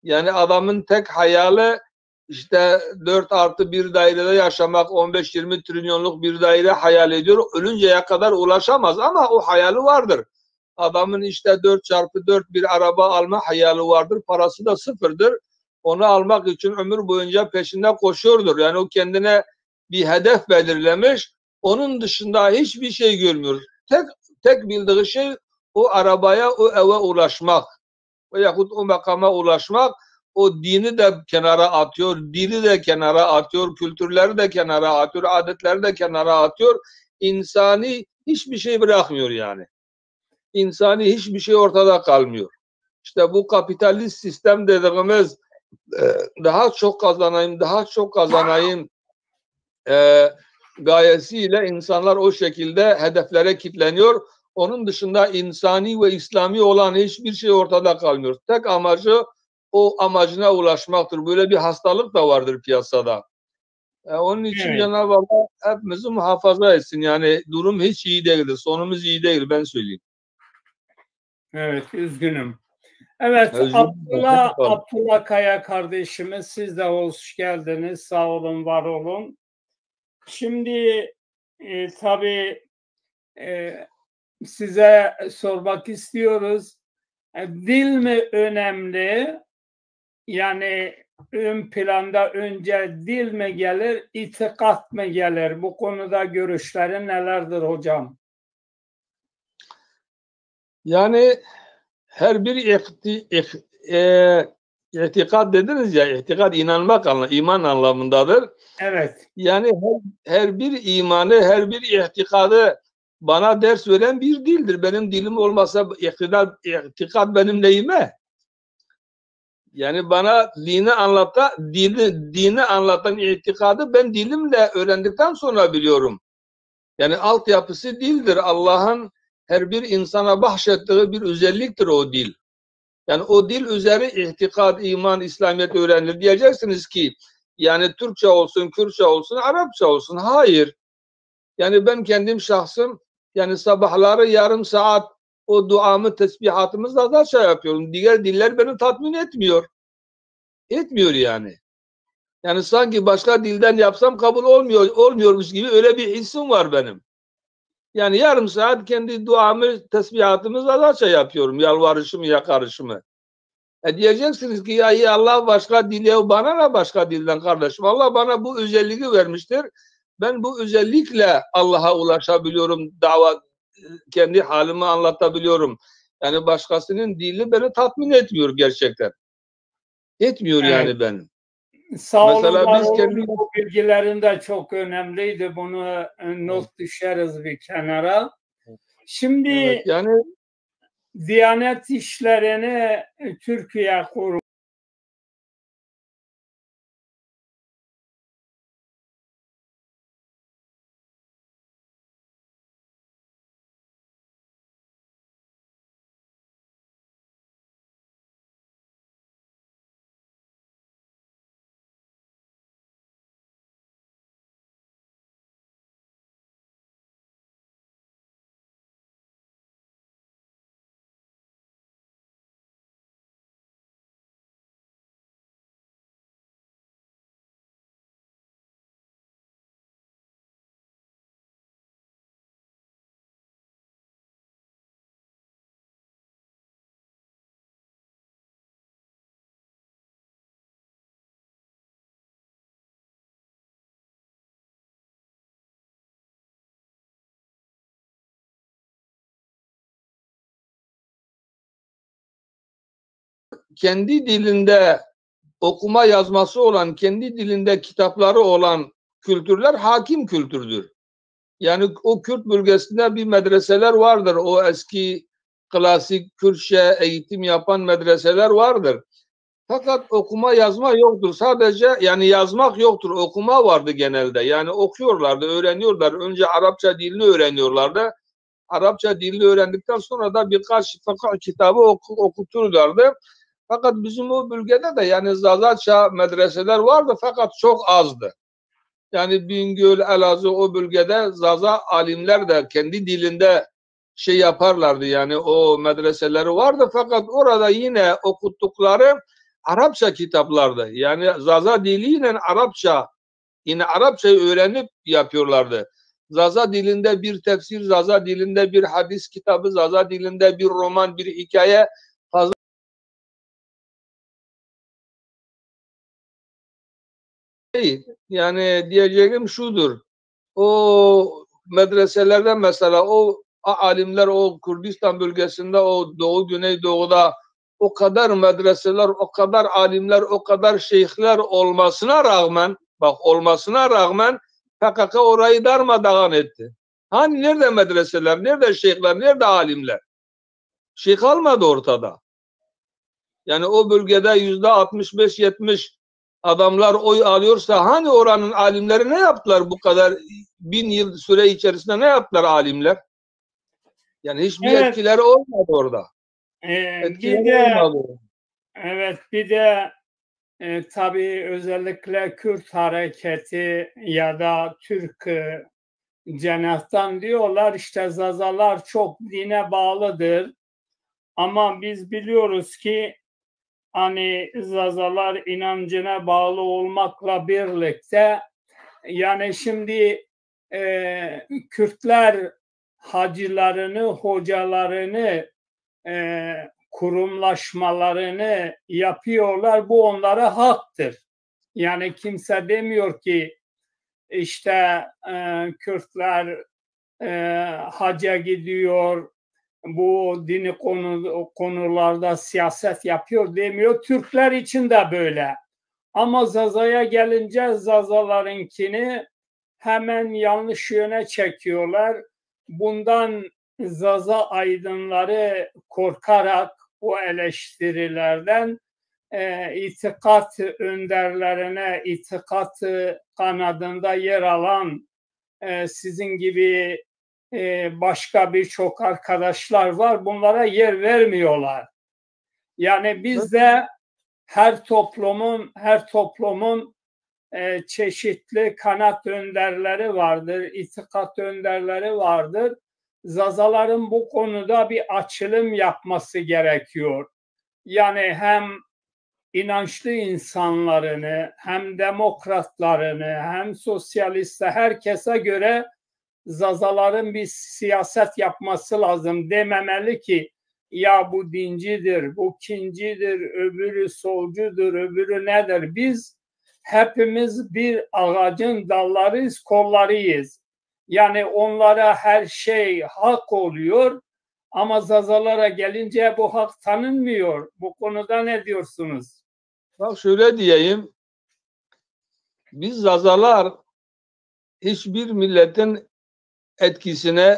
[SPEAKER 2] Yani adamın tek hayali işte 4+1 dairede yaşamak, 15-20 trilyonluk bir daire hayal ediyor. Ölünceye kadar ulaşamaz ama o hayali vardır. Adamın işte 4x4 bir araba alma hayali vardır. Parası da sıfırdır. Onu almak için ömür boyunca peşinden koşuyordur. Yani o kendine bir hedef belirlemiş. Onun dışında hiçbir şey görmüyor. Tek bildiği şey o arabaya, o eve ulaşmak veyahut o makama ulaşmak. O dini de kenara atıyor, dili de kenara atıyor, kültürleri de kenara atıyor, adetleri de kenara atıyor. İnsani hiçbir şey bırakmıyor yani. İnsani hiçbir şey ortada kalmıyor. İşte bu kapitalist sistem dediğimiz daha çok kazanayım gayesiyle insanlar o şekilde hedeflere kilitleniyor. Onun dışında insani ve İslami olan hiçbir şey ortada kalmıyor. Tek amacı o amacına ulaşmaktır. Böyle bir hastalık da vardır piyasada. Onun için
[SPEAKER 1] Evet,
[SPEAKER 2] Cenab-ı Allah hepimizi muhafaza etsin. Yani durum hiç iyi değildir. Sonumuz iyi değil ben söyleyeyim.
[SPEAKER 1] evet, üzgünüm. Evet,
[SPEAKER 2] Özür
[SPEAKER 1] Abdullah Kaya kardeşimiz, siz de hoş geldiniz. Sağ olun, var olun. Şimdi tabii size sormak istiyoruz. Dil mi önemli? Yani ön planda önce dil mi gelir, itikat mı gelir? Bu konuda görüşlerin nelerdir hocam?
[SPEAKER 2] Yani her bir itikad dediniz ya, itikad inanmak iman anlamındadır.
[SPEAKER 1] Evet.
[SPEAKER 2] Yani her bir imanı, her bir itikadı bana ders veren bir dildir. Benim dilim olmasa itikad benim neyime? Yani bana dini anlatan itikadı ben dilimle öğrendikten sonra biliyorum. Yani altyapısı dildir. Allah'ın her bir insana bahşettiği bir özelliktir o dil. Yani o dil üzeri itikad, iman, İslamiyet öğrenilir. Diyeceksiniz ki yani Türkçe olsun, Kürtçe olsun, Arapça olsun. Hayır. Yani ben kendim şahsım yani sabahları yarım saat o duamı, tesbihatımızla Zaza yapıyorum. Diğer diller beni tatmin etmiyor. Etmiyor yani. Yani sanki başka dilden yapsam kabul olmuyormuş gibi öyle bir hissim var benim. Yani yarım saat kendi duamı, tesbihatımı Zaza yapıyorum. Yalvarışımı, yakarışımı. Diyeceksiniz ki ya iyi Allah başka dil ya bana ne başka dilden kardeşim. Allah bana bu özelliği vermiştir. Ben bu özellikle Allah'a ulaşabiliyorum. Kendi halimi anlatabiliyorum. Yani başkasının dili beni tatmin etmiyor gerçekten. Etmiyor
[SPEAKER 1] Evet.
[SPEAKER 2] yani benim.
[SPEAKER 1] Sağ olun,
[SPEAKER 2] Mesela
[SPEAKER 1] var
[SPEAKER 2] biz
[SPEAKER 1] olun.
[SPEAKER 2] kendi
[SPEAKER 1] Bu bilgilerin de çok önemliydi. Bunu not düşeriz bir kenara. Şimdi
[SPEAKER 2] evet, yani
[SPEAKER 1] Diyanet İşleri'ni Türkiye kurumu
[SPEAKER 2] kendi dilinde okuma yazması olan, kendi dilinde kitapları olan kültürler hakim kültürdür. Yani o Kürt bölgesinde bir medreseler vardır. O eski klasik Kürtçe eğitim yapan medreseler vardır. Fakat okuma yazma yoktur. Sadece yani yazmak yoktur. Okuma vardı genelde. Yani okuyorlardı, öğreniyorlar. Önce Arapça dilini öğreniyorlardı. Arapça dilini öğrendikten sonra da birkaç fıkıh kitabı okuturlardı. Fakat bizim o bölgede de yani Zazaça medreseler vardı fakat çok azdı. Yani Bingöl, Elazığ o bölgede Zaza alimler de kendi dilinde şey yaparlardı. Yani o medreseleri vardı fakat orada yine okuttukları Arapça kitaplardı. Yani Zaza diliyle Arapça, yine Arapçayı öğrenip yapıyorlardı. Zaza dilinde bir tefsir, Zaza dilinde bir hadis kitabı, Zaza dilinde bir roman, bir hikaye fazla. Yani diyeceğim şudur. O medreselerde mesela o alimler o Kürdistan bölgesinde o Doğu Güneydoğu'da o kadar medreseler, o kadar alimler, o kadar şeyhler olmasına rağmen bak olmasına rağmen PKK orayı darmadağın etti. Hani nerede medreseler, nerede şeyhler, nerede alimler? Şey kalmadı ortada. Yani o bölgede %65-70 adamlar oy alıyorsa hani oranın alimleri ne yaptılar bu kadar 1000 yıl süre içerisinde ne yaptılar alimler? Yani hiçbir
[SPEAKER 1] evet,
[SPEAKER 2] etkileri olmadı orada.
[SPEAKER 1] bir
[SPEAKER 2] Etkileri
[SPEAKER 1] de
[SPEAKER 2] olmadı.
[SPEAKER 1] evet bir de tabii özellikle Kürt hareketi ya da Türk cenahtan diyorlar işte Zazalar çok dine bağlıdır. Ama biz biliyoruz ki hani Zazalar inancına bağlı olmakla birlikte yani şimdi Kürtler hacılarını, hocalarını, kurumlaşmalarını yapıyorlar. Bu onlara haktır. Yani kimse demiyor ki işte Kürtler hacca gidiyor, bu dini konularda siyaset yapıyor demiyor. Türkler için de böyle. Ama Zaza'ya gelince Zazalarınkini hemen yanlış yöne çekiyorlar. Bundan Zaza aydınları korkarak bu eleştirilerden itikat önderlerine, itikat kanadında yer alan sizin gibi başka birçok arkadaşlar var. Bunlara yer vermiyorlar. Yani bizde her toplumun çeşitli kanat önderleri vardır, itikat önderleri vardır. Zazaların bu konuda bir açılım yapması gerekiyor. Yani hem inançlı insanlarını, hem demokratlarını, hem sosyalistler herkese göre Zazaların bir siyaset yapması lazım. Dememeli ki ya bu dincidir, bu kincidir, öbürü solcudur, öbürü nedir? Biz hepimiz bir ağacın dallarıyız, kollarıyız. Yani onlara her şey hak oluyor ama Zazalara gelince bu hak tanınmıyor. Bu konuda ne diyorsunuz?
[SPEAKER 2] Bak şöyle diyeyim, biz Zazalar hiçbir milletin etkisini,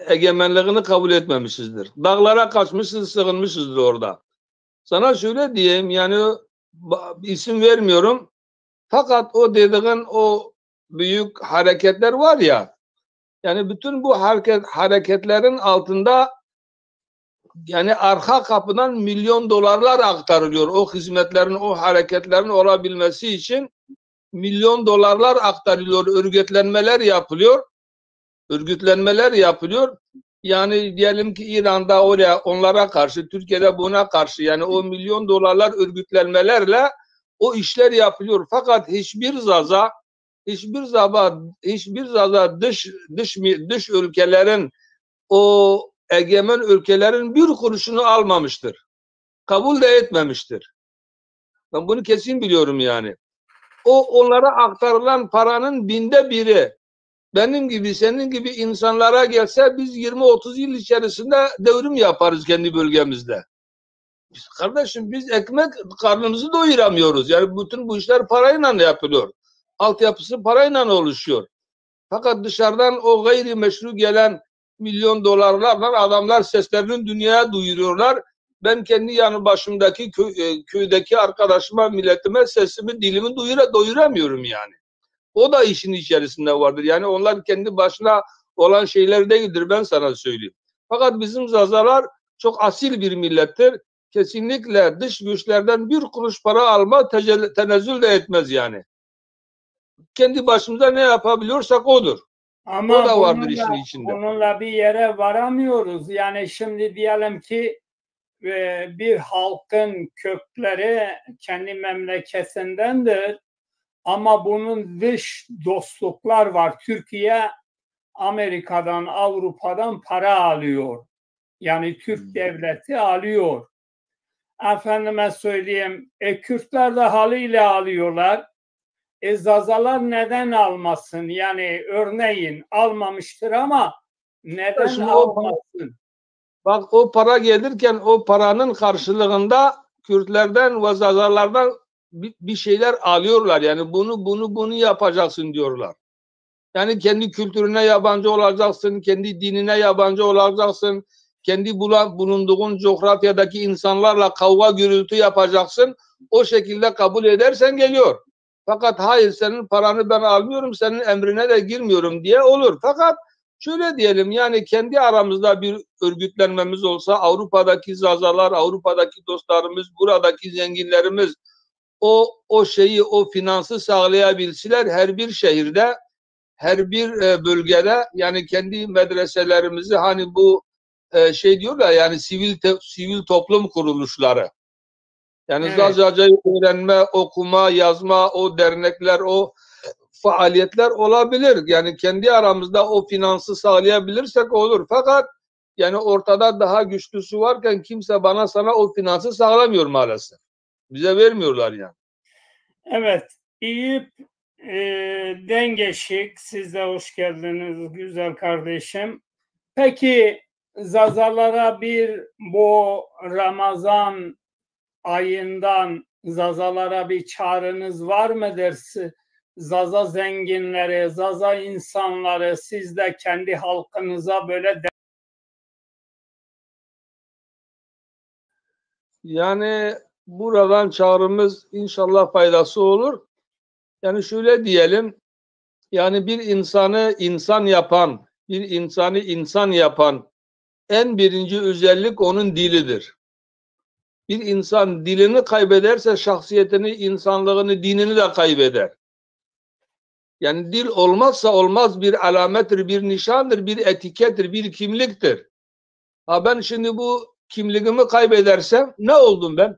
[SPEAKER 2] egemenliğini kabul etmemişizdir. Dağlara kaçmışız, sığınmışızdır orada. Sana şöyle diyeyim, yani isim vermiyorum. Fakat o dediğin o büyük hareketler var ya, yani bütün bu hareketlerin altında yani arka kapıdan milyon dolarlar aktarılıyor. O hizmetlerin, o hareketlerin olabilmesi için milyon dolarlar aktarılıyor, örgütlenmeler yapılıyor. Yani diyelim ki İran'da onlara karşı, Türkiye'de buna karşı, yani o milyon dolarlar örgütlenmelerle o işler yapılıyor. Fakat hiçbir zaza dış ülkelerin, o egemen ülkelerin bir kuruşunu almamıştır. Kabul de etmemiştir. Ben bunu kesin biliyorum yani. Onlara aktarılan paranın 1/1000'i benim gibi, senin gibi insanlara gelse biz 20-30 yıl içerisinde devrim yaparız kendi bölgemizde. Kardeşim biz karnımızı doyuramıyoruz. Yani bütün bu işler parayla yapılıyor. Altyapısı parayla oluşuyor. Fakat dışarıdan o gayrimeşru gelen milyon dolarlarla adamlar seslerini dünyaya duyuruyorlar. Ben kendi yanı başımdaki köydeki arkadaşıma, milletime sesimi, dilimi doyuramıyorum yani. O da işin içerisinde vardır. Yani onlar kendi başına olan şeyler değildir, ben sana söyleyeyim. Fakat bizim Zazalar çok asil bir millettir. Kesinlikle dış güçlerden bir kuruş para alma tenezzül de etmez yani. Kendi başımıza ne yapabiliyorsak odur.
[SPEAKER 1] Ama
[SPEAKER 2] o da vardır işin içinde.
[SPEAKER 1] Bununla bir yere varamıyoruz. Yani şimdi diyelim ki bir halkın kökleri kendi memleketindendir. Ama bunun dış dostluklar var. Türkiye Amerika'dan, Avrupa'dan para alıyor. Yani Türk devleti alıyor. Efendime söyleyeyim, Kürtler de haliyle alıyorlar. Zazalar neden almasın? Yani örneğin almamıştır ama neden
[SPEAKER 2] Şimdi
[SPEAKER 1] almasın?
[SPEAKER 2] Bak o para gelirken o paranın karşılığında Kürtlerden ve Zazalardan bir şeyler alıyorlar. Yani bunu yapacaksın diyorlar. Yani kendi kültürüne yabancı olacaksın, kendi dinine yabancı olacaksın, kendi bulunduğun coğrafyadaki insanlarla kavga gürültü yapacaksın. O şekilde kabul edersen geliyor. Fakat hayır, senin paranı ben almıyorum, senin emrine de girmiyorum diye olur. Fakat şöyle diyelim, yani kendi aramızda bir örgütlenmemiz olsa, Avrupa'daki Zazalar, Avrupa'daki dostlarımız, buradaki zenginlerimiz o finansı sağlayabilseler her bir şehirde, her bir bölgede, yani kendi medreselerimizi, hani bu diyorlar yani sivil toplum kuruluşları. Yani evet. Zazacayı öğrenme, okuma, yazma, o dernekler, o faaliyetler olabilir. Yani kendi aramızda o finansı sağlayabilirsek olur. Fakat yani ortada daha güçlüsü varken kimse sana o finansı sağlamıyor maalesef. Bize vermiyorlar yani.
[SPEAKER 1] Evet. İyi, Dengeşik, siz de hoş geldiniz güzel kardeşim. Peki Zazalara bu Ramazan ayından Zazalara bir çağrınız var mıdır? Zaza zenginleri, Zaza insanları, siz de kendi halkınıza böyle
[SPEAKER 2] yani buradan çağrımız inşallah faydası olur. Yani şöyle diyelim, yani bir insanı insan yapan en birinci özellik onun dilidir. Bir insan dilini kaybederse şahsiyetini, insanlığını, dinini de kaybeder. Yani dil olmazsa olmaz bir alamettir, bir nişandır, bir etikettir, bir kimliktir. Ben şimdi bu kimliğimi kaybedersem ne oldum ben?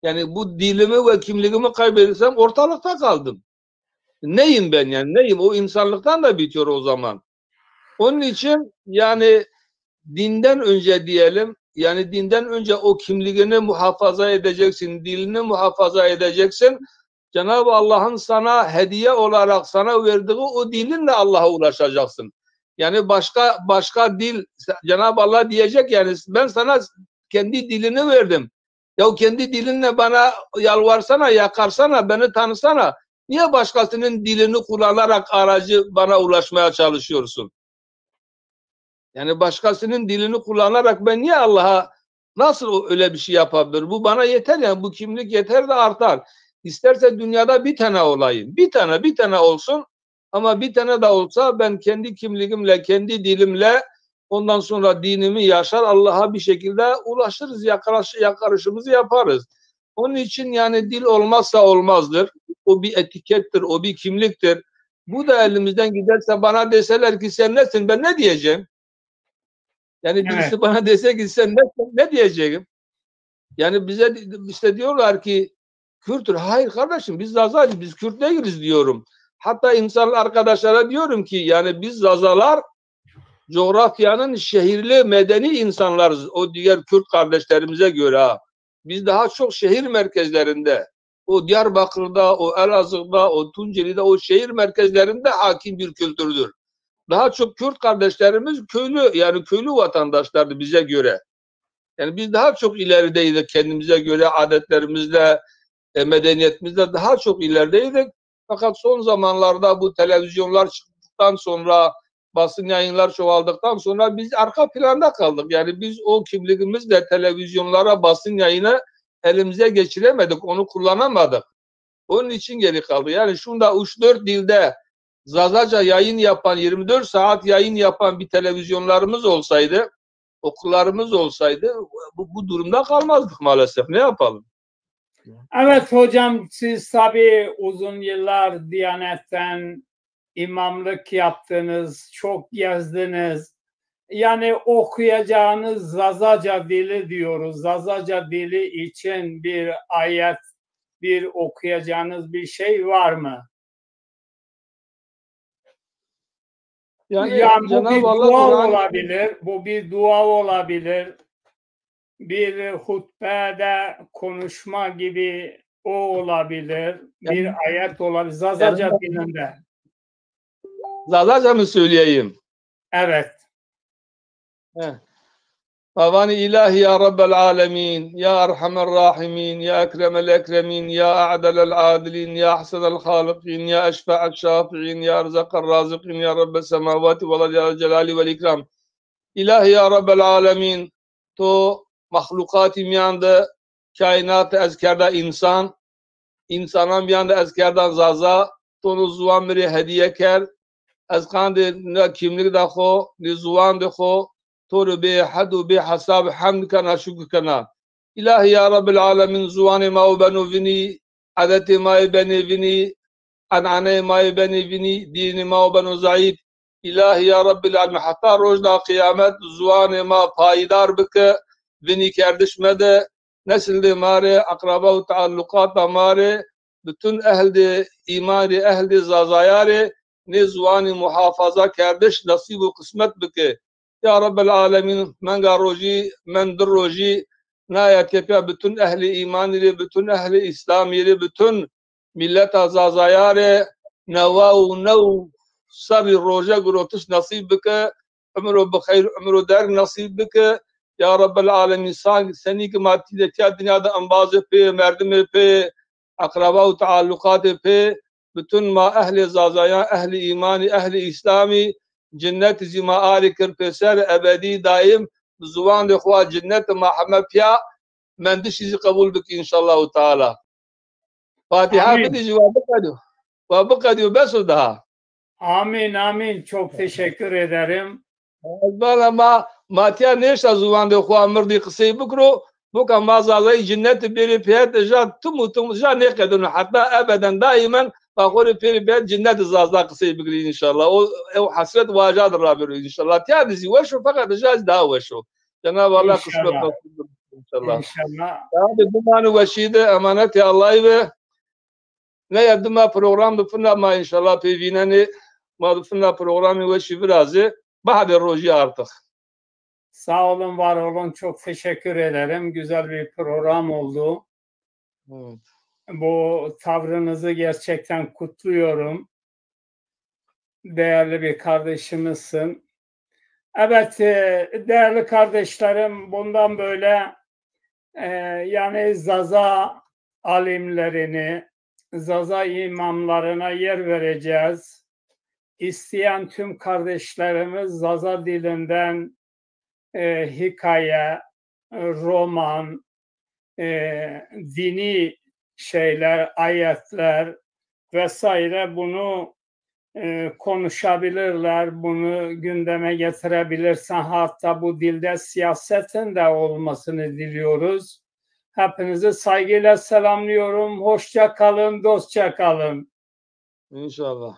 [SPEAKER 2] Yani bu dilimi ve kimliğimi kaybedersem ortalıkta kaldım. Neyim ben yani? Neyim? O insanlıktan da bitiyor o zaman. Onun için yani dinden önce diyelim, yani dinden önce o kimliğini muhafaza edeceksin, dilini muhafaza edeceksin. Cenab-ı Allah'ın sana hediye olarak sana verdiği o dilinle Allah'a ulaşacaksın. Yani başka dil, Cenab-ı Allah diyecek yani ben sana kendi dilini verdim. Ya kendi dilinle bana yalvarsana, yakarsana, beni tanısana. Niye başkasının dilini kullanarak aracı bana ulaşmaya çalışıyorsun? Yani başkasının dilini kullanarak ben niye Allah'a nasıl öyle bir şey yapabilir? Bu bana yeter yani bu kimlik yeter de artar. İsterse dünyada bir tane olayım. Bir tane olsun ama bir tane de olsa ben kendi kimliğimle, kendi dilimle ondan sonra dinimi yaşar Allah'a bir şekilde ulaşırız, yakarışımızı yaparız. Onun için yani dil olmazsa olmazdır. O bir etikettir, o bir kimliktir. Bu da elimizden giderse bana deseler ki sen nesin ben ne diyeceğim? Yani birisi
[SPEAKER 1] Evet.
[SPEAKER 2] bana dese ki sen ne diyeceğim? Yani bize işte diyorlar ki Kürt'tür. Hayır kardeşim biz Zazacı, biz Kürt değiliz diyorum. Hatta insan arkadaşlara diyorum ki yani biz Zazalar coğrafyanın şehirli medeni insanlarız. O diğer Kürt kardeşlerimize göre ha. Biz daha çok şehir merkezlerinde, o Diyarbakır'da, o Elazığ'da, o Tunceli'de, o şehir merkezlerinde hakim bir kültürdür. Daha çok Kürt kardeşlerimiz köylü yani köylü vatandaşlardı bize göre. Yani biz daha çok ilerideydik kendimize göre adetlerimizle, medeniyetimizle daha çok ilerideydik. Fakat son zamanlarda bu televizyonlar çıktıktan sonra, basın yayınlar çoğaldıktan sonra biz arka planda kaldık. Yani biz o kimliğimizle televizyonlara, basın yayını elimize geçiremedik, onu kullanamadık. Onun için geri kaldı. Yani şunda 3-4 dilde Zazaca yayın yapan, 24 saat yayın yapan bir televizyonlarımız olsaydı, okullarımız olsaydı bu durumda kalmazdık maalesef. Ne yapalım?
[SPEAKER 1] Evet hocam siz tabii uzun yıllar Diyanet'ten imamlık yaptınız, çok gezdiniz. Yani okuyacağınız Zazaca dili diyoruz. Zazaca dili için bir ayet, bir okuyacağınız bir şey var mı? Yani bu bir dua olabilir, bu bir dua olabilir. Bir hutbede konuşma gibi o olabilir. Bir ayet olabilir. Zazaca dilinde.
[SPEAKER 2] Zazaca mı söyleyeyim?
[SPEAKER 1] Evet.
[SPEAKER 2] Avani ilahi ya Rabbel alemin, ya Erhamer rahimin, ya Ekremel ekremin, ya A'delel adilin, ya Ahsenel halikin, ya Eşfe'el şafi'in, ya Erzakel razikin, ya Rabbel semavati ve celali vel ikram. İlahi ya Rabbel alemin, to mahlukati miyanda kainat ezkerda insan, insanın miyanda ezkerdan zaza, tonu zuvan miri hediye ker, ezkan de ne kimlik da xo, ne zuvan de xo, toru be hadu be hasab hamd kana şükür kana. İlahi ya Rabbel alemin zuvan ma benu vini, adeti ma beni vini, anane ma beni vini, dini ma benu zayid. İlahi ya Rabbil alemin hatta rojda kıyamet zuvan ma payidar bike vini kerdişmede nesilde mare akraba ve taallukat mare bütün ehli imani ehli zazayare ne zuvan muhafaza kardeş nasip ve kısmet bike ya Rabbil alemin men garoji men droji nayet yapya bütün ehli imani bütün ehli İslami bütün millet zazayare neva nev sabir roja gurotuş nasip bike ömrü bخير ömrü der nasip bike ya Rabbel alemin seni ki maddi dünyada ambazı pe merdimi pe akraba ve taallukat pe bütün ma ehli zazaya ehli imani ehli İslami cennet zima ali kirpeser ebedi daim zuvan de khwa cennet mahme pya mendiş kabul bik inşallah taala. Fatiha bir cevabı kadiyor. Ve bu kadiyor besu daha.
[SPEAKER 1] Amin amin. Çok teşekkür ederim.
[SPEAKER 2] Ama matiya neşta zuvan de khwa mırdi kısayı bukro bu kama zazayı cennet biri piyat ja tumutum ja ne kadın hatta ebeden daimen fakuri piri piyat cennet zazda kısayı bukri inşallah. O hasret vacadır Rabbim inşallah. Tiyadisi veşo fakat jaz daha veşo. Cenab-ı Allah kısmet nasiptir inşallah.
[SPEAKER 1] İnşallah.
[SPEAKER 2] Abi bu manu veşide emaneti Allah'ı ve ne yaptığıma program dufuna ma inşallah pevineni ma dufuna programı ve şifrazı بعد الروجي artık.
[SPEAKER 1] Sağ olun, var olun. Çok teşekkür ederim. Güzel bir program oldu.
[SPEAKER 2] Evet.
[SPEAKER 1] Bu tavrınızı gerçekten kutluyorum. Değerli bir kardeşimizsin. Evet, değerli kardeşlerim, bundan böyle yani Zaza alimlerini, Zaza imamlarına yer vereceğiz. İsteyen tüm kardeşlerimiz Zaza dilinden hikaye, roman, dini şeyler, ayetler vesaire bunu konuşabilirler, bunu gündeme getirebilirsen, hatta bu dilde siyasetin de olmasını diliyoruz. Hepinizi saygıyla selamlıyorum. Hoşça kalın, dostça kalın.
[SPEAKER 2] İnşallah.